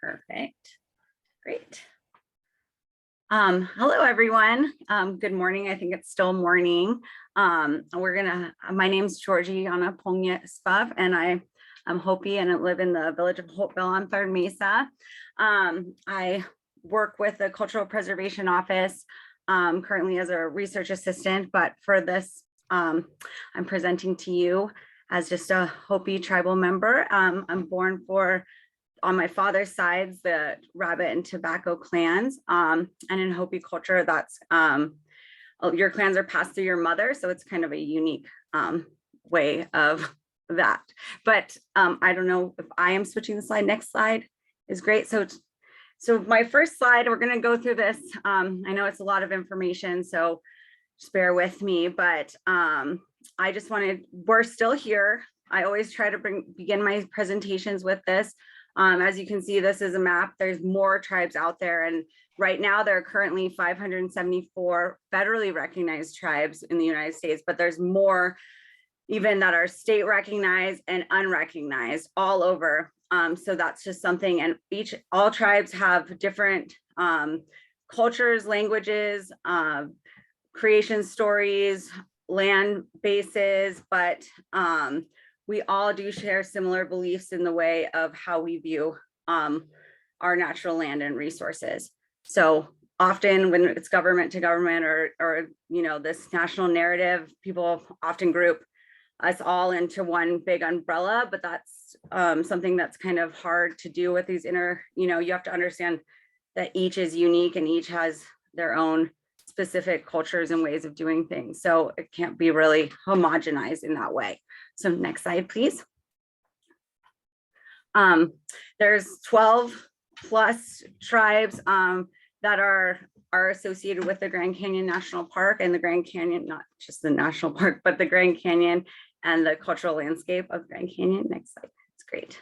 Perfect. Great. Hello, everyone. Good morning. I think it's still morning. My name's Georgie on a Pongyesva, and I'm Hopi and I live in the village of Hopeville on Third Mesa. I work with the Cultural Preservation Office currently as a research assistant, but for this, I'm presenting to you as just a Hopi tribal member. I'm born on my father's sides, the rabbit and tobacco clans. And in Hopi culture, that's your clans are passed through your mother. So it's kind of a unique way of that. But I don't know if I am switching the slide. Next slide is great. So my first slide, we're going to go through this. I know it's a lot of information, so just bear with me. But we're still here. I always try to begin my presentations with this. As you can see, this is a map. There's more tribes out there. And right now there are currently 574 federally recognized tribes in the United States, but there's more even that are state recognized and unrecognized all over. So that's just something, and all tribes have different cultures, languages, creation stories, land bases, but we all do share similar beliefs in the way of how we view our natural land and resources. So often when it's government to government or this national narrative, people often group us all into one big umbrella, but that's something that's kind of hard to do with these you have to understand that each is unique and each has their own specific cultures and ways of doing things. So it can't be really homogenized in that way. So next slide, please. There's 12 plus tribes that are associated with the Grand Canyon National Park, and the Grand Canyon, not just the national park, but the Grand Canyon and the cultural landscape of Grand Canyon. Next slide, it's great.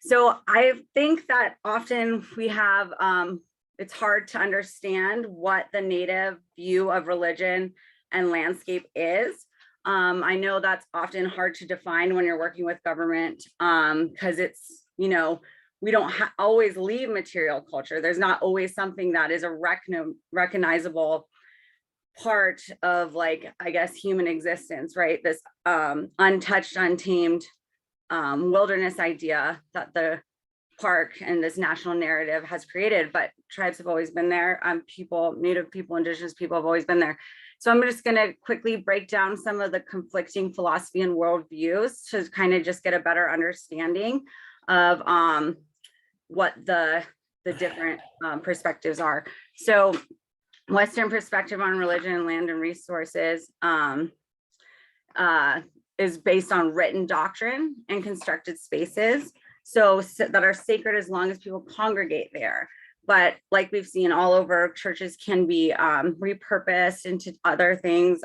So I think that often we have, it's hard to understand what the Native view of religion and landscape is. I know that's often hard to define when you're working with government because it's, we don't always leave material culture. There's not always something that is a recognizable part of, like, I guess, human existence, right? This untouched, untamed wilderness idea that the park and this national narrative has created, but tribes have always been there. Native people, Indigenous people have always been there. So I'm just going to quickly break down some of the conflicting philosophy and worldviews to kind of just get a better understanding of what the different perspectives are. So Western perspective on religion, land, and resources is based on written doctrine and constructed spaces. So that are sacred as long as people congregate there. But like we've seen all over, churches can be repurposed into other things,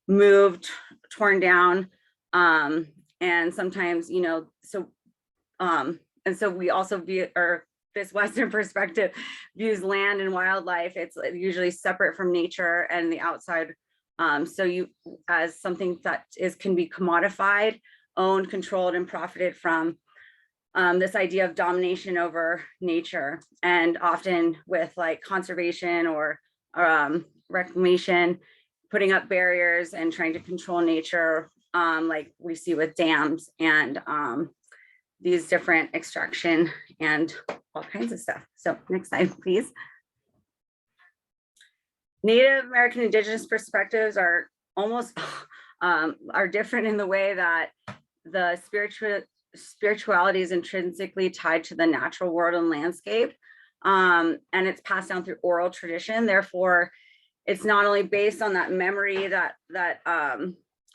moved, torn down. And sometimes, and so we also view, or this Western perspective views land and wildlife. It's usually separate from nature and the outside. So as something that can be commodified, owned, controlled, and profited from. This idea of domination over nature, and often with like conservation or reclamation, putting up barriers and trying to control nature, like we see with dams and these different extraction and all kinds of stuff. So next slide, please. Native American Indigenous perspectives are almost are different in the way that the spirituality is intrinsically tied to the natural world and landscape, and it's passed down through oral tradition. Therefore, it's not only based on that memory, that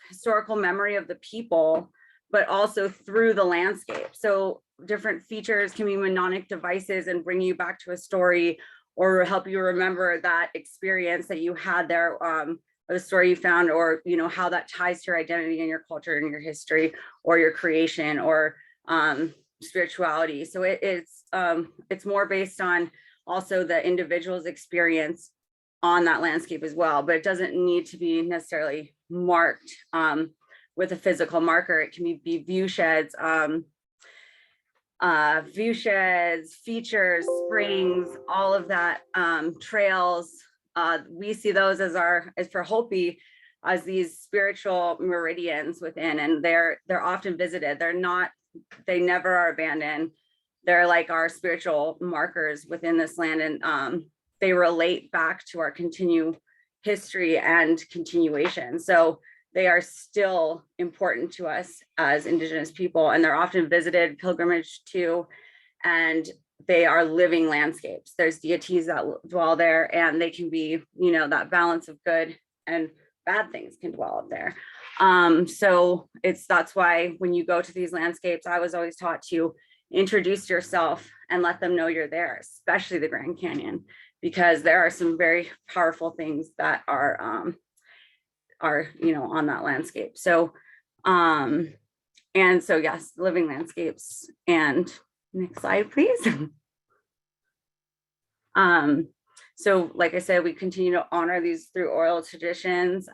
historical memory of the people, but also through the landscape. So different features can be mnemonic devices and bring you back to a story or help you remember that experience that you had there, or the story you found, or how that ties to your identity and your culture and your history or your creation or spirituality. So it's more based on also the individual's experience on that landscape as well, but it doesn't need to be necessarily marked with a physical marker. It can be view sheds, features, springs, all of that, trails. We see those as for Hopi, as these spiritual meridians within, and they're often visited. They never are abandoned. They're like our spiritual markers within this land, and they relate back to our continued history and continuation. So they are still important to us as Indigenous people, and they're often visited, pilgrimage to, and they are living landscapes. There's deities that dwell there, and they can be, that balance of good and bad things can dwell up there. So that's why when you go to these landscapes, I was always taught to introduce yourself and let them know you're there, especially the Grand Canyon, because there are some very powerful things that are on that landscape. So and so yes, living landscapes. And next slide, please. So like I said, we continue to honor these through oral traditions.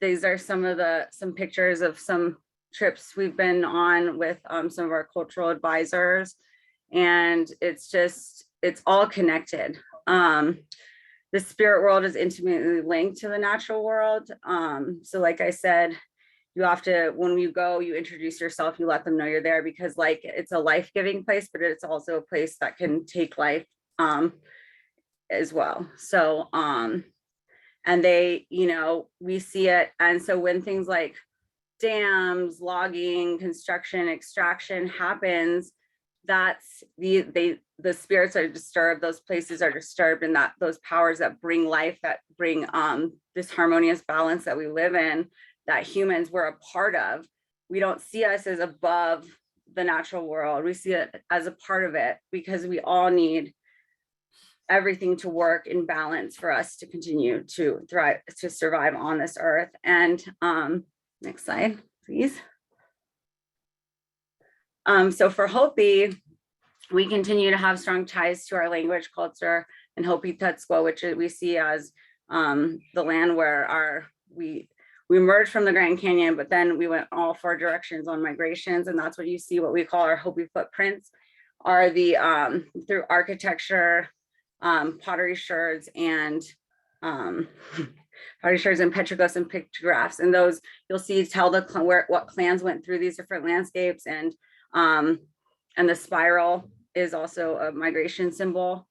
These are some pictures of some trips we've been on with some of our cultural advisors, and it's all connected. The spirit world is intimately linked to the natural world. So like I said, you have to, when you go, you introduce yourself, you let them know you're there, because it's a life-giving place, but it's also a place that can take life as well. So and they, we see it. And so when things like dams, logging, construction, extraction happens, that's the spirits are disturbed, those places are disturbed, and that those powers that bring life, that bring this harmonious balance that we live in, that humans were a part of. We don't see us as above the natural world. We see it as a part of it, because we all need everything to work in balance for us to continue to thrive, to survive on this earth. And next slide, please. So for Hopi, we continue to have strong ties to our language, culture, and Hopi Tutsqua, which we see as the land where we emerged from the Grand Canyon, but then we went all 4 directions on migrations, and that's what you see, what we call our Hopi footprints, are the through architecture, pottery sherds, and petroglyphs and pictographs, and those you'll see tell what clans went through these different landscapes. And the spiral is also a migration symbol.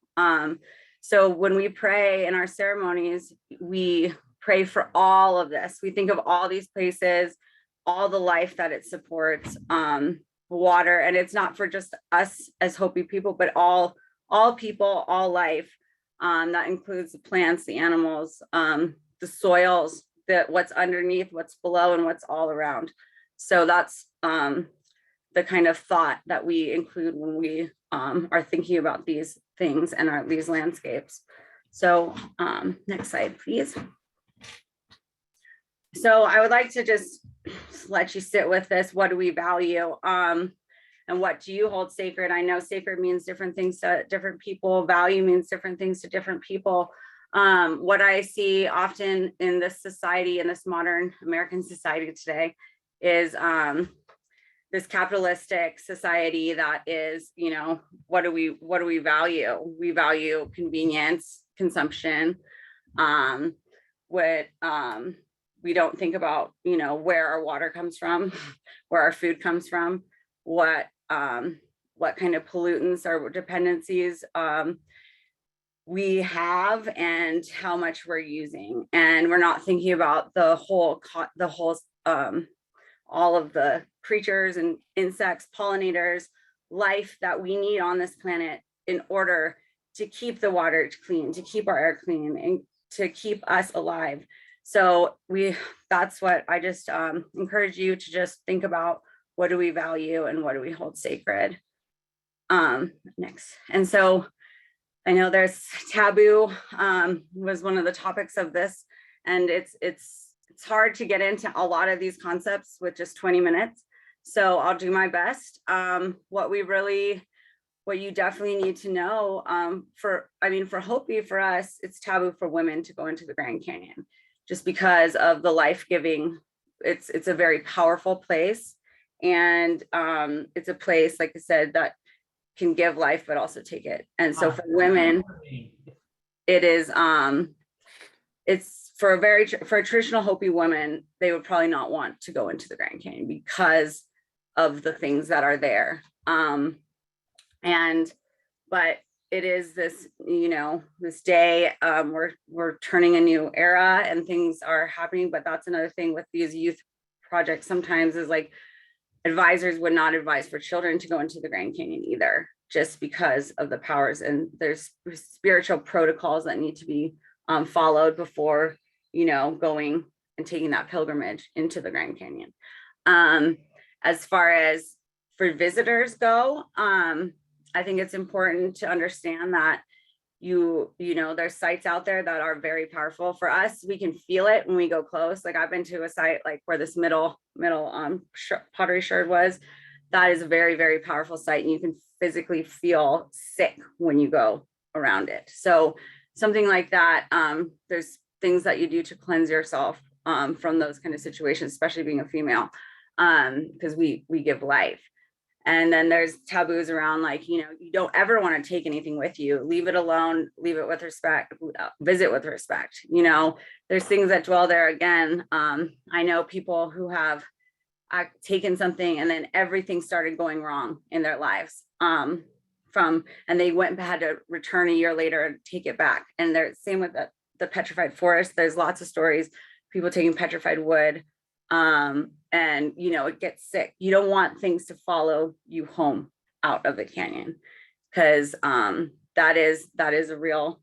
So when we pray in our ceremonies, we pray for all of this. We think of all these places, all the life that it supports, water, and it's not for just us as Hopi people, but all people, all life. That includes the plants, the animals, the soils, what's underneath, what's below, and what's all around. So that's the kind of thought that we include when we are thinking about these things and these landscapes. So next slide, please. So I would like to just let you sit with this. What do we value? And what do you hold sacred? I know sacred means different things to different people. Value means different things to different people. What I see often in this society, in this modern American society today, is this capitalistic society that is, what do we value? We value convenience, consumption. We don't think about, where our water comes from, where our food comes from, what kind of pollutants or dependencies we have, and how much we're using. And we're not thinking about all of the creatures and insects, pollinators, life that we need on this planet in order to keep the water clean, to keep our air clean, and to keep us alive. So that's what I just encourage you to just think about. What do we value and what do we hold sacred? Next. And so I know there's taboo was one of the topics of this, and it's hard to get into a lot of these concepts with just 20 minutes. So I'll do my best. What you definitely need to know for Hopi, for us, it's taboo for women to go into the Grand Canyon, just because of the life-giving it's a very powerful place. And it's a place, like I said, that can give life, but also take it. And so for women, it is, it's for a traditional Hopi woman, they would probably not want to go into the Grand Canyon because of the things that are there. But it is this, this day, we're turning a new era and things are happening. But that's another thing with these youth projects sometimes is like advisors would not advise for children to go into the Grand Canyon either, just because of the powers. And there's spiritual protocols that need to be followed before, going and taking that pilgrimage into the Grand Canyon. As far as for visitors go, I think it's important to understand that there's sites out there that are very powerful. For us, we can feel it when we go close. Like I've been to a site like where this middle pottery sherd was. That is a very, very powerful site, and you can physically feel sick when you go around it. So something like that, there's things that you do to cleanse yourself from those kind of situations, especially being a female, because we give life. And then there's taboos around, like, you don't ever want to take anything with you. Leave it alone, leave it with respect, visit with respect. There's things that dwell there. Again, I know people who have taken something and then everything started going wrong in their lives. And they went and had to return a year later and take it back. And they're same with the petrified forest. There's lots of stories, people taking petrified wood, and it gets sick. You don't want things to follow you home out of the canyon, because that is a real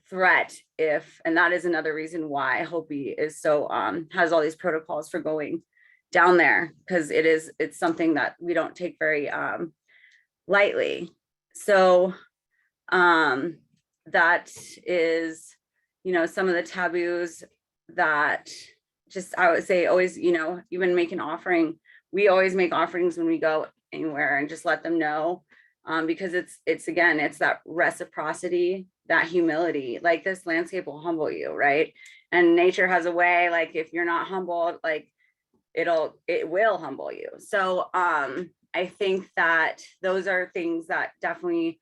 threat. And that is another reason why Hopi is so has all these protocols for going down there, because it's something that we don't take very lightly. So that is some of the taboos that I would say always, even make an offering. We always make offerings when we go anywhere and just let them know, because it's again, it's that reciprocity, that humility. Like, this landscape will humble you, right? And nature has a way, like, if you're not humbled, like it will humble you. So I think that those are things that definitely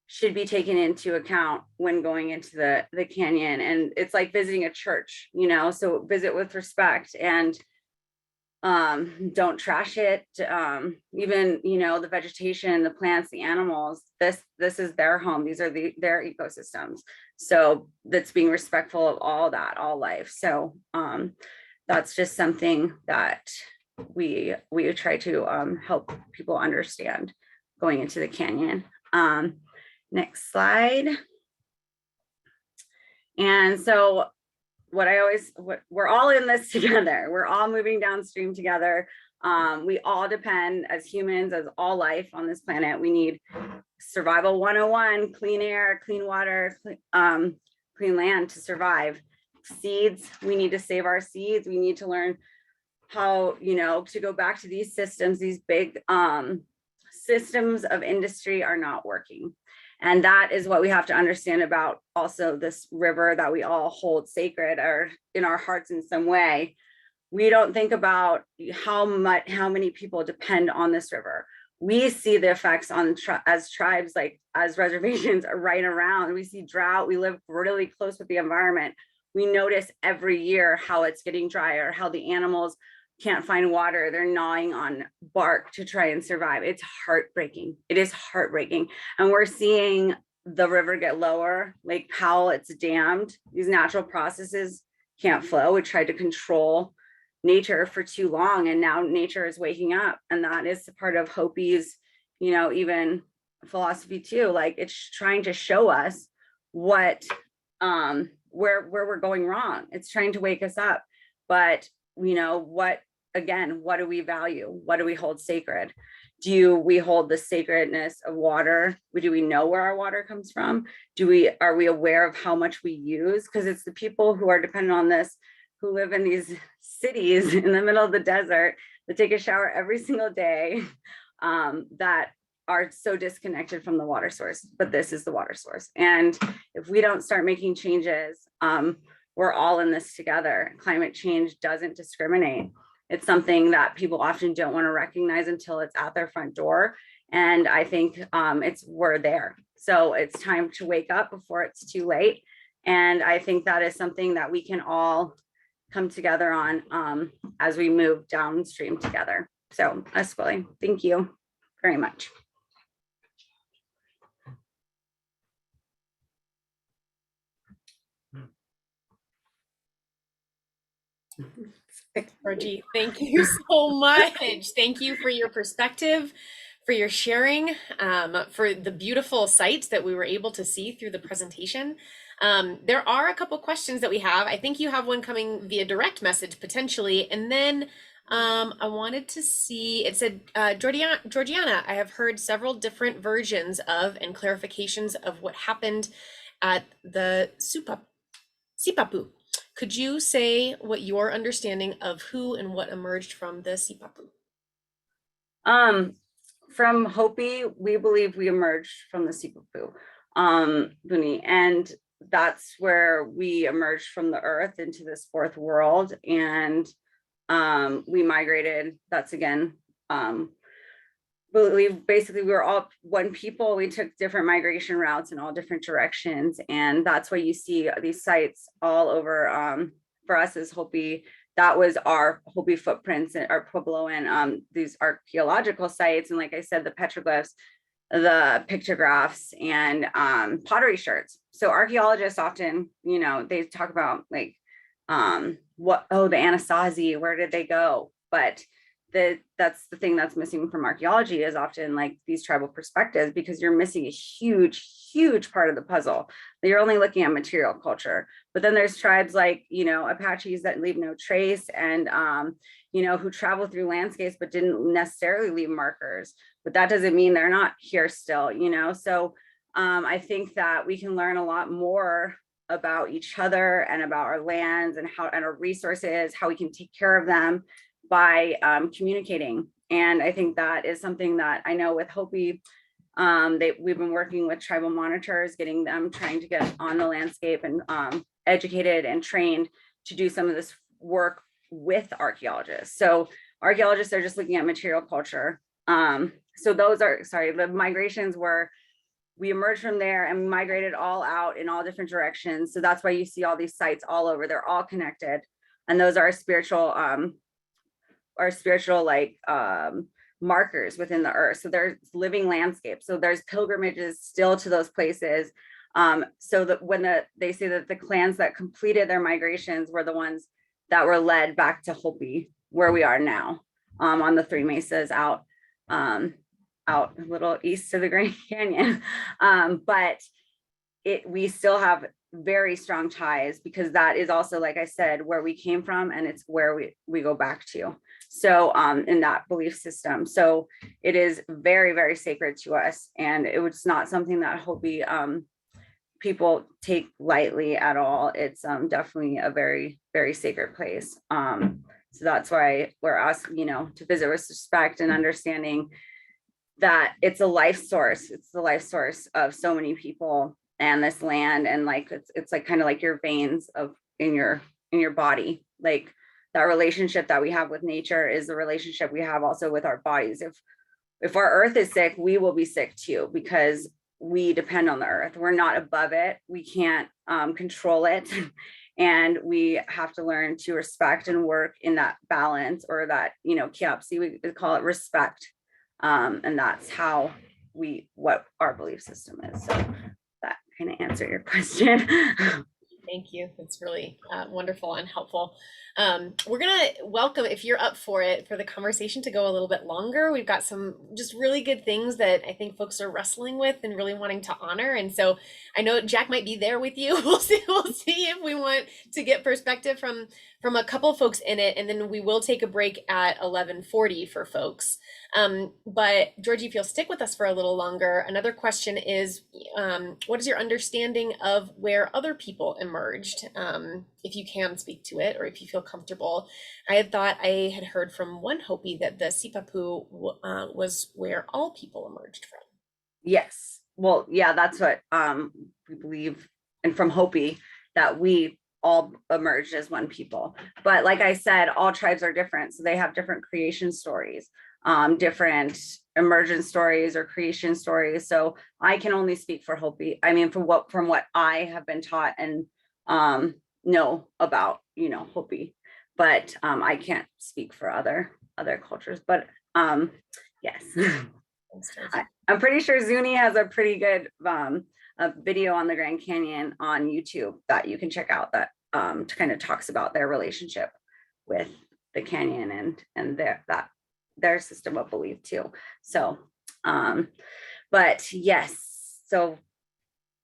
should be taken into account when going into the canyon. And it's like visiting a church, so visit with respect, and don't trash it. Even, the vegetation, the plants, the animals, this is their home. These are their ecosystems. So that's being respectful of all life. So that's just something that we try to help people understand going into the canyon. Next slide. And so we're all in this together. We're all moving downstream together. We all depend as humans, as all life on this planet. We need survival 101, clean air, clean water, clean land to survive. Seeds, we need to save our seeds. We need to learn how, to go back to these systems. These big systems of industry are not working. And that is what we have to understand about also this river that we all hold sacred, or in our hearts in some way. We don't think about how many people depend on this river. We see the effects on as tribes, like as reservations are right around. We see drought. We live really close with the environment. We notice every year how it's getting drier, how the animals can't find water. They're gnawing on bark to try and survive. It's heartbreaking. It is heartbreaking. And we're seeing the river get lower, Lake Powell, it's dammed. These natural processes can't flow. We tried to control nature for too long, and now nature is waking up. And that is part of Hopi's, even philosophy too. Like, it's trying to show us what, where we're going wrong. It's trying to wake us up. But what do we value? What do we hold sacred? Do we hold the sacredness of water? Do we know where our water comes from? Are we aware of how much we use? Because it's the people who are dependent on this, who live in these cities in the middle of the desert, that take a shower every single day, that are so disconnected from the water source. But this is the water source. And if we don't start making changes, we're all in this together. Climate change doesn't discriminate. It's something that people often don't want to recognize until it's at their front door. And I think we're there. So it's time to wake up before it's too late. And I think that is something that we can all come together on as we move downstream together. So Escalade, thank you very much. Georgie, thank you so much. Thank you for your perspective, for your sharing, for the beautiful sights that we were able to see through the presentation. There are a couple questions that we have. I think you have one coming via direct message potentially. And then I wanted to see, it said, Georgiana, I have heard several different versions of and clarifications of what happened at the Sipapu. Could you say what your understanding of who and what emerged from the Sipapu? From Hopi, we believe we emerged from the Sipapu, Buni, and that's where we emerged from the earth into this fourth world, and we migrated. That's again, believe basically we were all one people. We took different migration routes in all different directions, and that's why you see these sites all over. For us as Hopi, that was our Hopi footprints and our Pueblo, and these archaeological sites, and like I said, the petroglyphs, the pictographs, and pottery shards. So archaeologists often, you know, they talk about like the Anasazi, where did they go? But that's the thing that's missing from archaeology is often like these tribal perspectives, because you're missing a huge part of the puzzle. You're only looking at material culture, but then there's tribes like, you know, Apaches that leave no trace, and you know, who travel through landscapes but didn't necessarily leave markers. But that doesn't mean they're not here still, you know. So I think that we can learn a lot more about each other and about our lands and our resources, how we can take care of them by communicating. And I think that is something that I know with Hopi, we've been working with tribal monitors, getting them trying to get on the landscape and educated and trained to do some of this work with archaeologists. So archaeologists are just looking at material culture. So those are, the migrations were, we emerged from there and migrated all out in all different directions. So that's why you see all these sites all over, they're all connected. And those are spiritual like markers within the earth. So there's living landscapes. So there's pilgrimages still to those places. So that when they say that the clans that completed their migrations were the ones that were led back to Hopi, where we are now, on the Three Mesas out a little east of the Grand Canyon. But we still have very strong ties, because that is also, like I said, where we came from, and it's where we go back to. So in that belief system, so it is very sacred to us, and it was not something that Hopi people take lightly at all. It's definitely a very sacred place. So that's why we're asked, you know, to visit with respect and understanding that it's a life source. It's the life source of so many people and this land, and like it's like kind of like your veins in your body. Like that relationship that we have with nature is the relationship we have also with our bodies. If our earth is sick, we will be sick too, because we depend on the earth. We're not above it. We can't control it. And we have to learn to respect and work in that balance, or that, you know, kiapsi, we call it respect. And that's how what our belief system is. So that kind of answer your question. Thank you. That's really wonderful and helpful. We're gonna welcome, if you're up for it, for the conversation to go a little bit longer. We've got some just really good things that I think folks are wrestling with and really wanting to honor. And so I know Jack might be there with you. We'll see if we want to get perspective from a couple folks in it, and then we will take a break at 11:40 for folks. But Georgie, if you'll stick with us for a little longer, another question is, what is your understanding of where other people emerged? If you can speak to it, or if you feel comfortable. I had heard from one Hopi that the Sipapu was where all people emerged from. Yes. Well, yeah, that's what we believe. And from Hopi, that we all emerged as one people. But like I said, all tribes are different. So they have different creation stories, different emergence stories or creation stories. So I can only speak for Hopi. I mean, from what I have been taught and know about, Hopi, but I can't speak for other cultures. But yes. I'm pretty sure Zuni has a pretty good a video on the Grand Canyon on YouTube that you can check out that kind of talks about their relationship with the canyon and their system of belief too. So but yes, so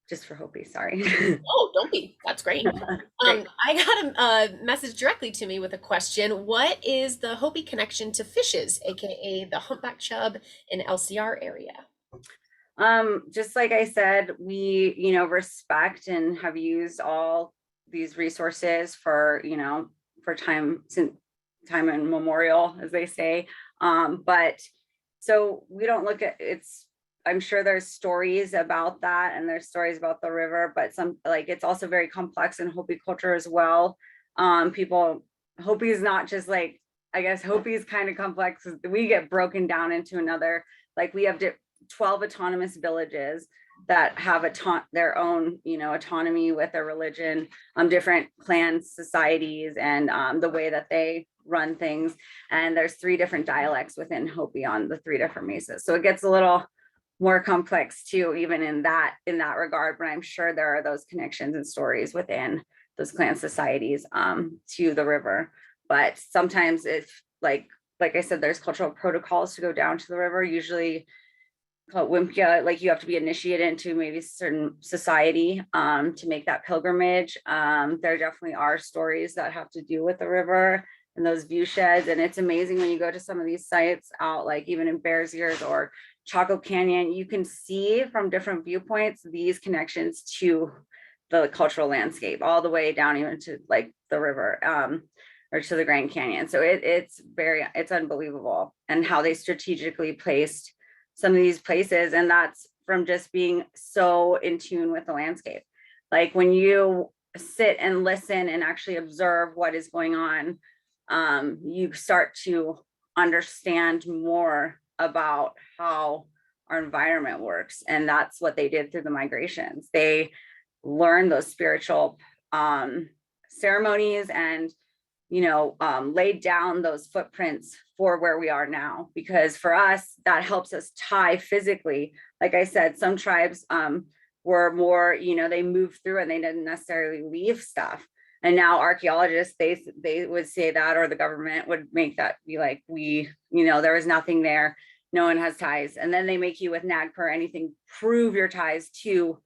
just for Hopi, sorry. Oh, don't be. That's great. Great. I got a message directly to me with a question. What is the Hopi connection to fishes, aka the humpback chub in LCR area? Just like I said, we, respect and have used all these resources for, for time immemorial, as they say. But so we don't look at I'm sure there's stories about that and there's stories about the river, but it's also very complex in Hopi culture as well. Hopi is not just I guess Hopi is kind of complex. We get broken down into another, we have 12 autonomous villages that have their own, autonomy with their religion, different clan societies and the way that they run things. And there's 3 different dialects within Hopi on the 3 different mesas. So it gets a little more complex too, even in that regard, but I'm sure there are those connections and stories within those clan societies to the river. But sometimes if like I said, there's cultural protocols to go down to the river, usually called Wimpia, you have to be initiated into maybe a certain society to make that pilgrimage. There definitely are stories that have to do with the river and those view sheds. And it's amazing when you go to some of these sites out, even in Bears Ears or Chaco Canyon, you can see from different viewpoints these connections to the cultural landscape all the way down even to the river or to the Grand Canyon. So it's unbelievable, and how they strategically placed some of these places. And that's from just being so in tune with the landscape. When you sit and listen and actually observe what is going on, you start to understand more about how our environment works. And that's what they did through the migrations. They learned those spiritual ceremonies and laid down those footprints for where we are now, because for us that helps us tie physically. Like I said, some tribes were more, they moved through and they didn't necessarily leave stuff. And now archaeologists, they would say that, or the government would make that be there was nothing there, no one has ties, and then they make you with NAGPR anything prove your ties to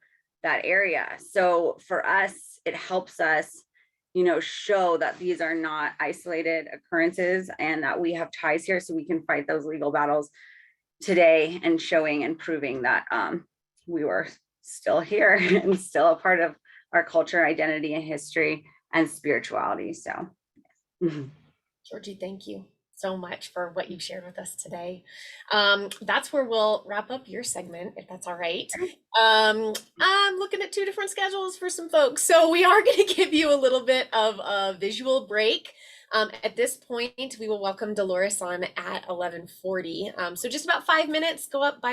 that area. So for us, it helps us show that these are not isolated occurrences and that we have ties here, so we can fight those legal battles today, and showing and proving that we were still here and still a part of our culture, identity, and history and spirituality. So Georgie, thank you so much for what you've shared with us today. That's where we'll wrap up your segment, if that's all right. I'm looking at 2 different schedules for some folks, so we are going to give you a little bit of a visual break. At this point, we will welcome Dolores on at 11:40. So just about 5 minutes, go up by